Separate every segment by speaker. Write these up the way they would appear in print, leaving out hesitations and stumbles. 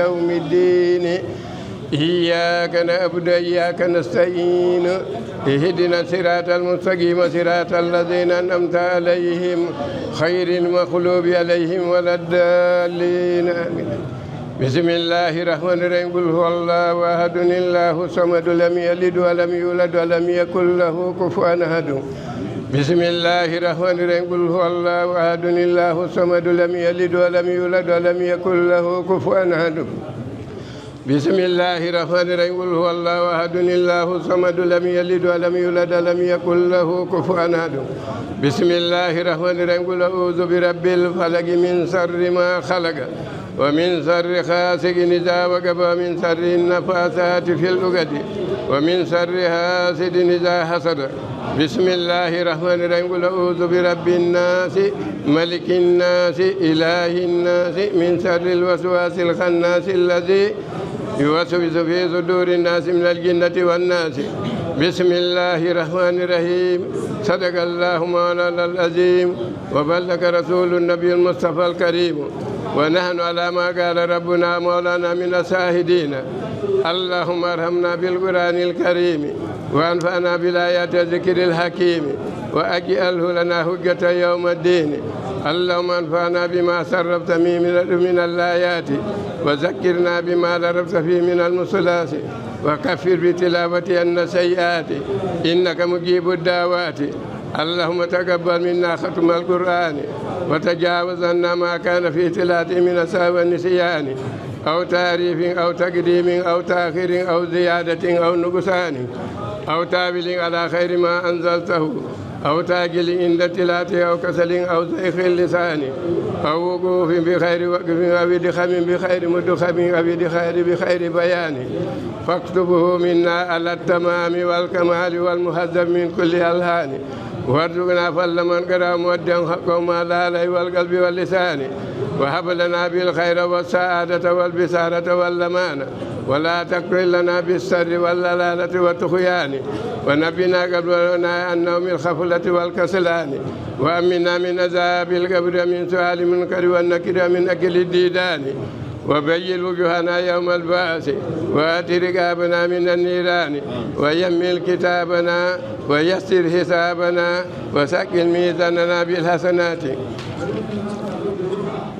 Speaker 1: يوم الدين إياك نعبد وإياك نستعين اهدنا الصراط المستقيم صراط الذين أنعمت عليهم خير المغضوب عليهم ولا الضالين آمين. بسم الله الرحمن الرحيم قل هو الله أحد الله الصمد لم يلد ولم يولد ولم يكن له كفوا أحد. بسم الله الرحمن الرحيم قل هو الله أحد الله الصمد لم يلد ولم يولد ولم يكن له كفوا أحد. بسم الله الرحمن الرحيم قل هو الله أحد الله الصمد لم يلد ولم يولد ولم يكن له كفوا أحد. بسم الله الرحمن الرحيم قل أعوذ برب الفلق من شر ما خلق ومن شر غاسق إذا وقب ومن شر النفاثات في العقد ومن شر حاسد إذا حسد. بسم الله الرحمن الرحيم قل أعوذ برب الناس ملك الناس إله الناس من شر الوسواس الخناس الذي يوسوس في صدور الناس من الجنة والناس. بسم الله الرحمن الرحيم صدق الله مولانا العظيم وبلغ رسول النبي المصطفى الكريم ونحن على ما قال ربنا مولانا من الشاهدين. اللهم ارحمنا بالقرآن الكريم وانفعنا بالآيات الذكر الحكيم وأجعله لنا حجة يوم الدين. اللهم انفعنا بما سربت من الآيات وذكرنا بما ضربت فيه من المصلات وكفر بتلاوة السيئات إنك مجيب الدعوات. اللهم تقبل منا ختم القرآن وتجاوز عنا ما كان في تلاته من السهو والنسيان أو تعريف أو تقديم أو تأخير أو زيادة أو نقصان أو تابل على خير ما أنزلته أو تاجل عند تلاته أو كسل أو زيخ اللسان أو وقوف بخير وقف أو دخم بخير مدخم أو دخير بخير بيان فاكتبه منا على التمام والكمال والمهذب من كل الهان وارزقنا فضل من قرأ مودع حقه ما لا لي والقلب واللسان وهب لنا بالخير والسعادة والبسارة واللمان ولا تكفل لنا بالسر واللالة والطغيان ونبينا قبلنا عن نوم الخفلة والكسلان وأمنا من عذاب القبر من سؤال المنكر والنكر من أكل الديدان وبين وجوهنا يوم البعث وآت رقابنا من النيران ويمل كتابنا ويسر حسابنا وسكن ميزاننا بالحسنات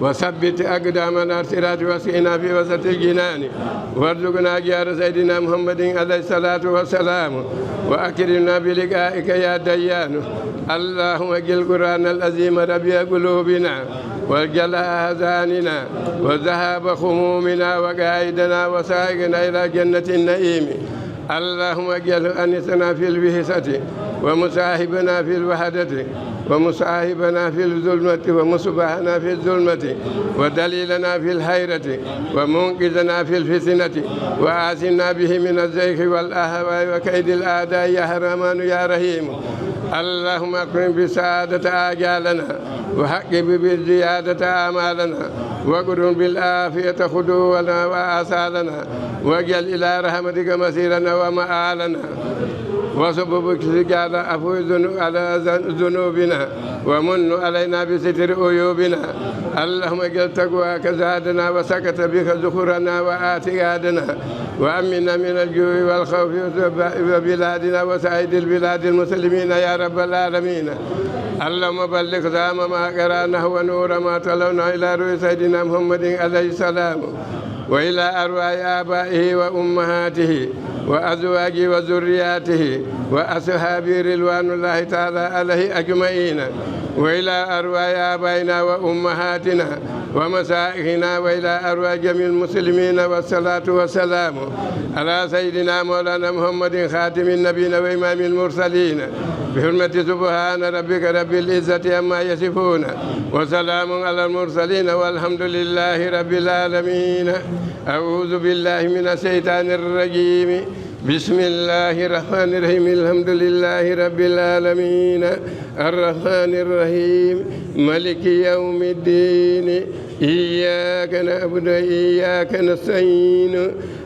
Speaker 1: وثبت أقدامنا الصراط واسقنا في وسط الجنان وارزقنا جار سيدنا محمد عليه الصلاة والسلام وأكرمنا بلقائك يا ديان. اللهم اجعل القرآن العظيم ربيع قلوبنا وجلاء أحزاننا وذهاب خمومنا وقائدنا وسائقنا إلى جنة النعيم. اللهم اجعل أنسنا في الوحدة ومصاحبنا في الوحدة ومصاحبنا في الظلمة ومصباحنا في الظلمة ودليلنا في الحيرة ومنقذنا في الفتنة وآسنا به من الزيغ والأهواء وكيد الأعداء يا رحمن يا رحيم. اللهم اكرم بسعادة آجالنا وحقق بالزيادة أعمالنا وقرن بالآفية خدونا وآثالنا واجعل إلى رحمتك مسيرنا ومآلنا وسببك سجال عفو على ذنوبنا ومن علينا بستر عيوبنا. اللهم اجعل تقواك زادنا وسكت بك ذخورنا واعتقادنا وأمنا من الجوع والخوف وبلادنا وسائر البلاد المسلمين يا رب العالمين. اللهم بلغ زام ما قرأناه ونور ما تلونا إلى روح سيدنا محمد عليه السلام وإلى أرواح آبائه وأمهاته وأزواجه وذرياته وأصحابه رضوان الله تعالى عليه أجمعين وإلى أرواح آبائنا وأمهاتنا ومشايخنا وإلى أرواح جميع المسلمين والصلاة والسلام على سيدنا مولانا محمد خاتم النبيين وإمام المرسلين بحرمة سبحان ربك رب العزة عما يصفون وسلام على المرسلين والحمد لله رب العالمين. أعوذ بالله من الشيطان الرجيم. بسم الله الرحمن الرحيم. الحمد لله رب العالمين الرحمن الرحيم مالك يوم الدين إياك نعبد وإياك نستعين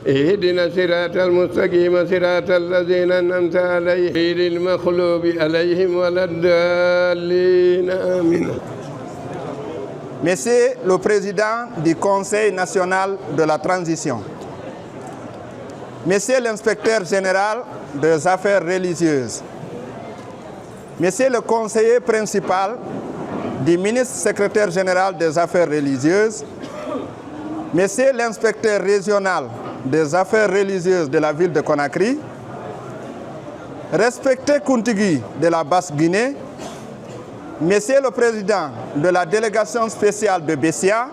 Speaker 1: اهدنا الصراط المستقيم صراط الذين أنعمت عليهم غير المغضوب عليهم ولا الضالين آمين.
Speaker 2: Monsieur le Président du Conseil national de la transition, Monsieur l'inspecteur général des affaires religieuses, Monsieur le conseiller principal du ministre secrétaire général des affaires religieuses, Monsieur l'inspecteur régional des affaires religieuses de la ville de Conakry, respecté Kuntigui de la Basse-Guinée, Monsieur le président de la délégation spéciale de Bessia,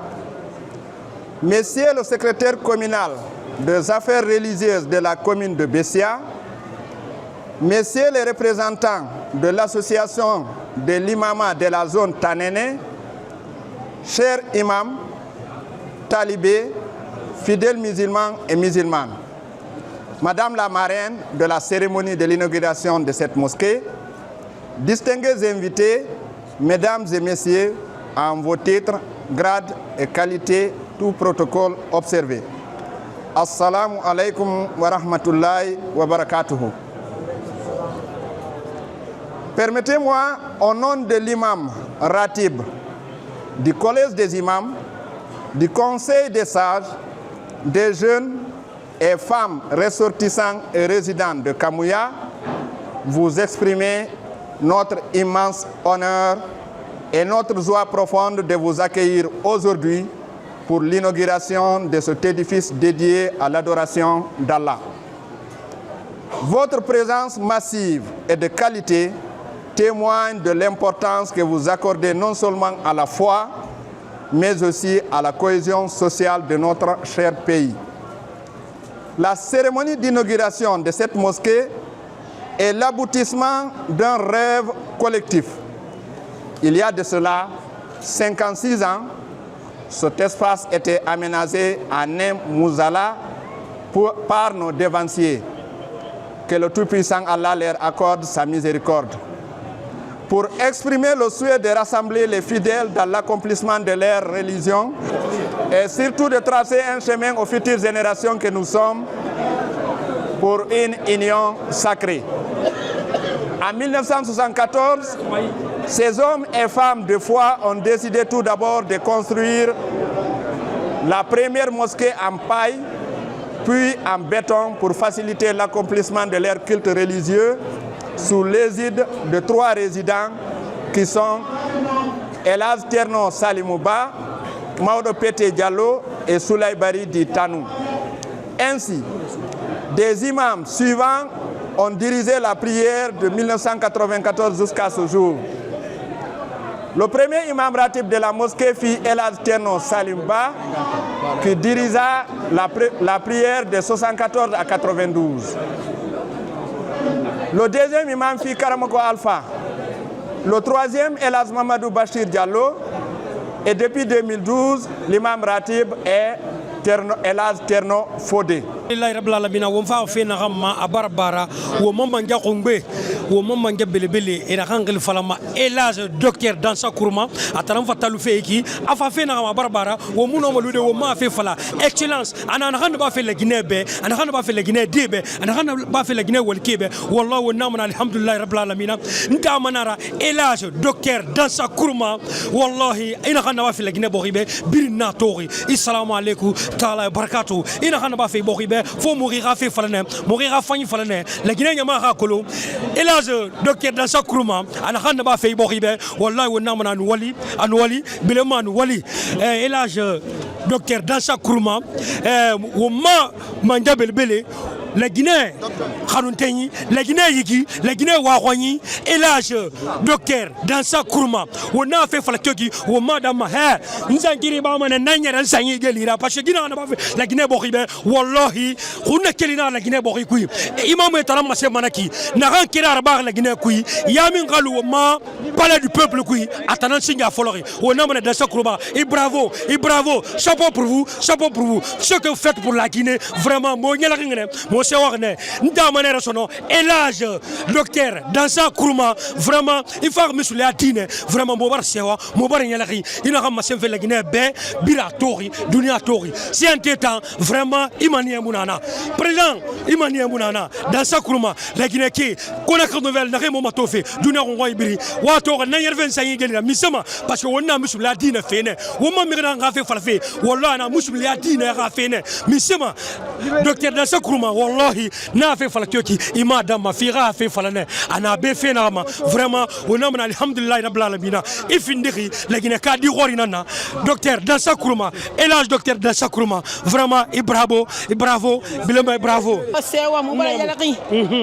Speaker 2: Monsieur le secrétaire communal des affaires religieuses de la commune de Bessia, Messieurs les représentants de l'association de l'imama de la zone Tanene, chers imams, talibés, fidèles musulmans et musulmanes, Madame la marraine de la cérémonie de l'inauguration de cette mosquée, distingués invités, Mesdames et Messieurs, en vos titres, grades et qualités, tout protocole observé. Assalamu alaikum wa rahmatullahi wa barakatuhu. Permettez-moi, au nom de l'imam Ratib, du Collège des imams, du Conseil des sages, des jeunes et femmes ressortissants et résidents de Kamouya, vous exprimer notre immense honneur et notre joie profonde de vous accueillir aujourd'hui pour l'inauguration de cet édifice dédié à l'adoration d'Allah. Votre présence massive et de qualité témoigne de l'importance que vous accordez non seulement à la foi, mais aussi à la cohésion sociale de notre cher pays. La cérémonie d'inauguration de cette mosquée est l'aboutissement d'un rêve collectif. Il y a de cela 56 ans, cet espace était aménagé à Mouzala par nos devanciers. Que le Tout-Puissant Allah leur accorde sa miséricorde. Pour exprimer le souhait de rassembler les fidèles dans l'accomplissement de leur religion et surtout de tracer un chemin aux futures générations que nous sommes pour une union sacrée. En 1974, ces hommes et femmes de foi ont décidé tout d'abord de construire la première mosquée en paille, puis en béton pour faciliter l'accomplissement de leur culte religieux sous l'égide de 3 résidents qui sont Elaz Tierno Salimouba, Maodo Pete Diallo et Soulay Bari Di Tanou. Ainsi, des imams suivants ont dirigé la prière de 1994 jusqu'à ce jour. Le premier imam ratib de la mosquée fut Elaz Tierno Salimba, qui dirigea la prière de 74 à 92. Le deuxième imam fut Karamoko Alpha. Le troisième, Elaz Mamadou Bachir Diallo. Et depuis 2012, l'imam ratib est Elaz Tierno Fodé.
Speaker 3: Allah rabbil alamin wo fa fe na gamma abarbara wo mamba ngakongbe wo mamba ngabelebele ina kangel falama Elaz docteur Dansa Kourma ataram fatalu feeki afa fe na gamma barbara wo muno malude wo ma fe fala excellence ana na ba fe la Guinée be ana khanda ba fe la Guinée debe ana khanda ba fe la Guinée walkebe wallahi wa namna alhamdulillah rabbil alamin nta manara Elaz docteur Dansa Kourma wallahi ina khanda ba fe la Guinée boribe birina tori assalamu alaykum taala barakatuh ina khanda ba fe boribe faut mourir à faire falané mourir à fanny falané la Guinée nyama rakolo Elaz docteur Dansa Kourma ana khanda ba fe boribe wallahi wa namna anwali bileman wali Elaz docteur Dansa Kourma wo ma manja belbele la Guinée Khanunteni la Guinée Yigi la Guinée Waroni Elaz docteur Dansa Kourma wo na fe falatoki wo madame ha nzangiri ba mana nanyara sanyi gelira parce que Guinée na ba la Guinée boribe wallahi khuna kelina la Guinée bori kui imam etala masse manaki na ran kira arba la Guinée kui yamin galu ma palais du peuple kui atanan singa folori wo na mana Dansa Kourma et bravo chapeau pour vous ce que vous faites pour la Guinée vraiment mo nyala ngene mo se wa ne nda manera sono elage docteur Dansa Kourouma vraiment il faut misule atine vraiment mo bar sewa mo bar nyalaki ina xam ma sem fe la Guinée be bira tori dunia tori si en temps vraiment imani munana président imani munana Dansa Kourouma la Guinée qui connaît nouvelle na mo matofe dunia ko ngoy biri wa to na yer 25 gelina misama parce que wonna misule atine fene woma mi nga fe falfe wallahi na misule atine ga fene misama docteur Dansa Kourouma wallahi na fe falatoki imada ma fi ga fe falane ana be fe na ma vraiment wona man alhamdulillah rabbil alamin ifindiki la Guinée ka di gorinana docteur Dansa Kourouma elage docteur Dansa Kourouma vraiment bravo bilema bravo
Speaker 4: sewa mu ba yalaki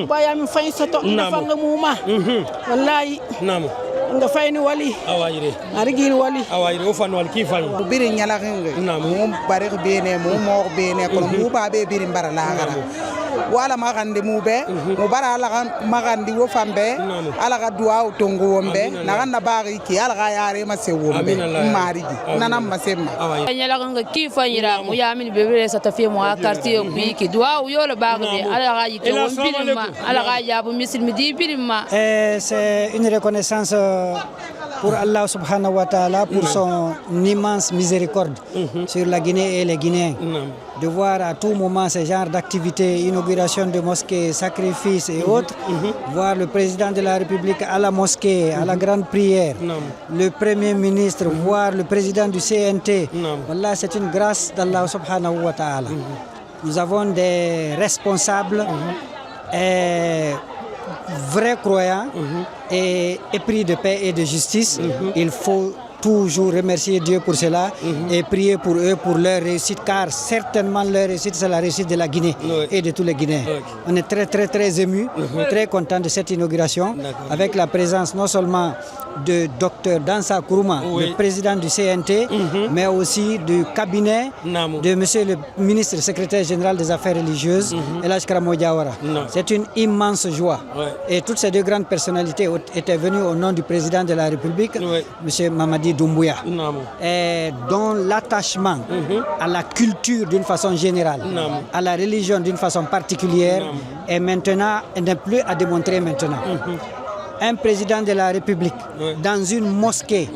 Speaker 4: ba ya mi fay soto na fanga mu ma wallahi
Speaker 3: nam
Speaker 4: nga fayni wali
Speaker 3: awayre
Speaker 4: arigin wali
Speaker 3: awayre o fan wal ki fay
Speaker 5: biri nyalaki mu bari bene mu mo bene ko mu ba be biri mbara la gara wala magande mu be mu bara ala magandi wo fambe ala ga duwa tongo wombe na ganda bari ki ala ga yare ma se wombe mariji nana masemma
Speaker 6: nyala nga ki fanyira mu yamin bebere sa tafi mu quartier ku ki duwa yo le bagbe ala ga yike wombirima ala ga yabu misil di birima.
Speaker 7: C'est une reconnaissance pour Allah subhanahu wa ta'ala pour son immense miséricorde sur la Guinée et les Guinéens. De voir à tout moment ce genre d'activité, inauguration de mosquées, sacrifices et autres, voir le président de la République à la mosquée, à la grande prière, le premier ministre, voir le président du CNT. Voilà, c'est une grâce d'Allah subhanahu wa ta'ala. Nous avons des responsables vrais croyants et épris de paix et de justice. Il faut toujours remercier Dieu pour cela et prier pour eux, pour leur réussite, car certainement leur réussite, c'est la réussite de la Guinée et de tous les Guinéens. On est très émus, très contents de cette inauguration, avec la présence non seulement de Dr Dansa Kourouma, le président du CNT, mais aussi du cabinet de monsieur le ministre secrétaire général des affaires religieuses, Elhadji Karamo Diawara. C'est une immense joie. Et toutes ces deux grandes personnalités étaient venues au nom du président de la République, monsieur Mamadi Doumbouya, et dont l'attachement à la culture d'une façon générale, à la religion d'une façon particulière, est maintenant, n'est plus à démontrer maintenant. Un président de la République dans une mosquée,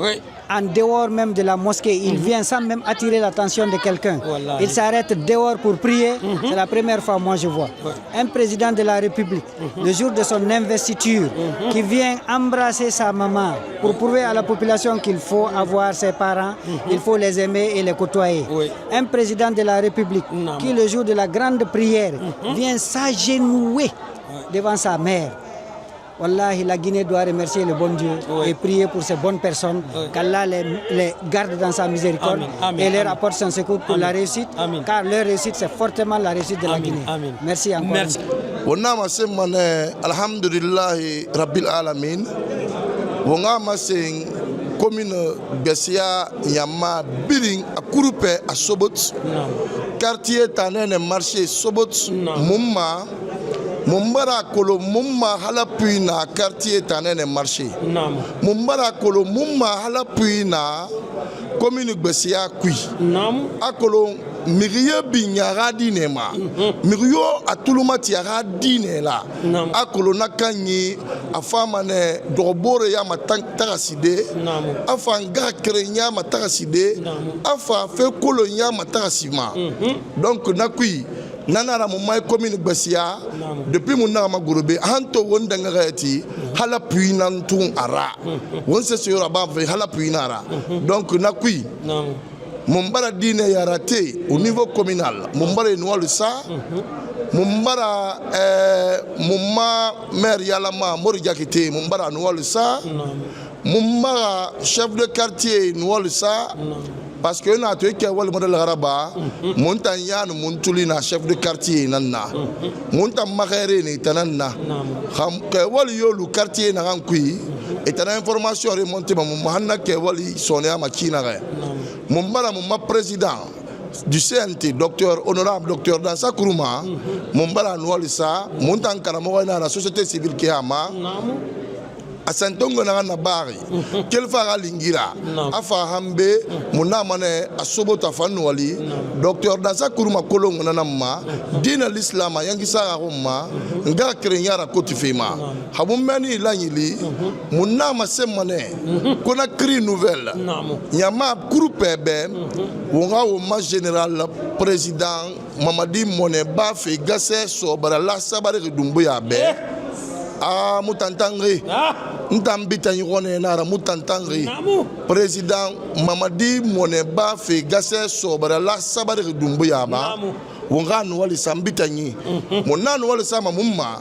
Speaker 7: en dehors même de la mosquée, il vient sans même attirer l'attention de quelqu'un. Il s'arrête dehors pour prier. C'est la première fois moi je vois. Un président de la République, le jour de son investiture, qui vient embrasser sa maman pour prouver à la population qu'il faut avoir ses parents, il faut les aimer et les côtoyer. Un président de la République qui, le jour de la grande prière, vient s'agenouiller devant sa mère. Wallahi, la Guinée doit remercier le bon Dieu et prier pour ces bonnes personnes, qu'Allah les garde dans sa miséricorde et leur apporte son secours pour la réussite, car leur réussite, c'est fortement la réussite de la Guinée. Merci encore.
Speaker 3: Merci.
Speaker 8: Wonama semane alhamdulillahi rabbil alamin. Wongama sing commune Bessia Yama Biring à Kouroupe à Sobot. Quartier Tanen marché Sobot Mouma. Mumbara kolo mumma halapui na quartier tanene marché. Mumbara kolo mumma halapui na commune Bessia kui. Akolo miriye binyara dinema. Miriyo atuluma tiara dinela. Akolo nakanyi afamane drobore ya matakaside. Afa nga krenya matakaside. Afa fe kolonya matakasima. Donc nakui nanara mumma commune Bessia depuis mon nama gourobe hanto wonda ngati hala puina ntun ara won se sura ba hala puina ara donc nakui mumbara dine ya raté au niveau communal mumbara noir ça mumbara mumma maire yalama mori jakite mumbara noir ça mumbara chef de quartier noir ça parce que na to ke wal model garaba montan yan montuli na chef de quartier nanna montan magere ni tananna xam ke wal yolu quartier na ngankui et tan information remonté ma mohanna ke wali sonia makina ga mumbara mumma président du CNT docteur honorable docteur Dansa Kourouma mumbara noalisa montan karamo na la société civile qui ama asantongo na bari kelfa ga lingira afa hambe munamane asobota fanuali docteur Dansa Kuruma kolongo na ma dina l'islam yangi sara rumma nga krenyara kotifema habumani lanyili munama semane kona cri nouvelle nyama groupe be wonga wo ma général président Mamadi Mone Bafe gase sobara la sabare dumbu ya be mutantangri ntambita yone nara mutantangri président Mamadi Mone Bafe gase sobara la sabare dumbu ya ba wonga no wali sambita nyi monano wali sama mumma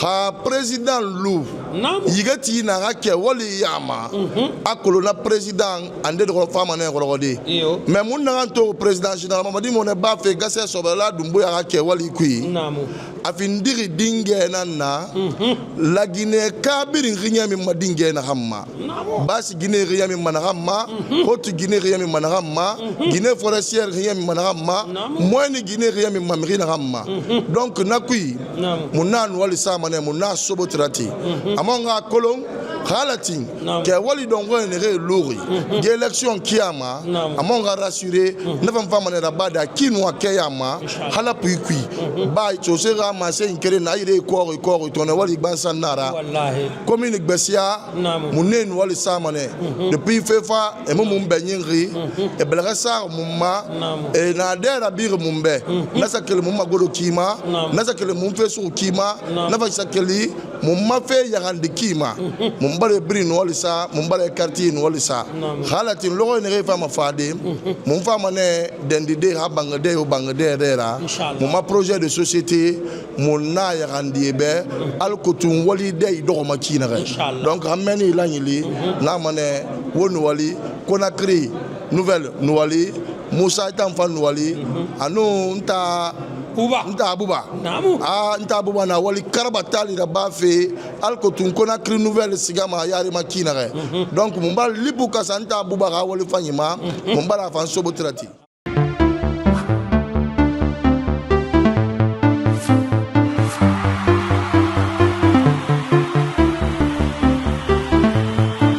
Speaker 8: ha président Lou yigati na hake wali yama akolo na président ande de fama na ngorodi mais mun na to président général Mamadi Mone Bafe gase sobala dumbu ya hake wali kui afindiri dinge na la Guinée kabiri ngiyami madinge na hamma basi Guinée ngiyami manahama Haute Guinée ngiyami manahama Guinée forestière ngiyami manahama moyenne Guinée ngiyami mamri na hamma donc nakui munanu wali sama ne munna sobotrati amonga kolon khalatin ke wali dongo ne re lori de élection kiama amonga rassurer ne fam ne rabada kinwa kiyama hala puikui ba chosera ma se inkere na ire ko to ne wali bansa nara wallahi commune gbesia munen wali sama ne depuis fefa e mum benyinri e belgasa mumma e na dera bir mumbe na sakele mumma godo kima na sakele mum fesu kima na fa sakeli mumma fe yagandi kima mumbare brin wali sa mumbare quartier wali sa halatin logo ne refa ma fade mum fama ne dendide ha bangade o bangade dera mumma projet de société monna yagandi be alkotun wali dey do makina donc ameni lanyili na mane wonu wali Conakry nouvelle nouali Moussa Tamfa nouali anu nta abuba nta abuba na wali karabatali da bafe alkotun Conakry nouvelle sigama yari makina donc mumbal libuka santa abuba wali fanyima mumbala fan sobotrati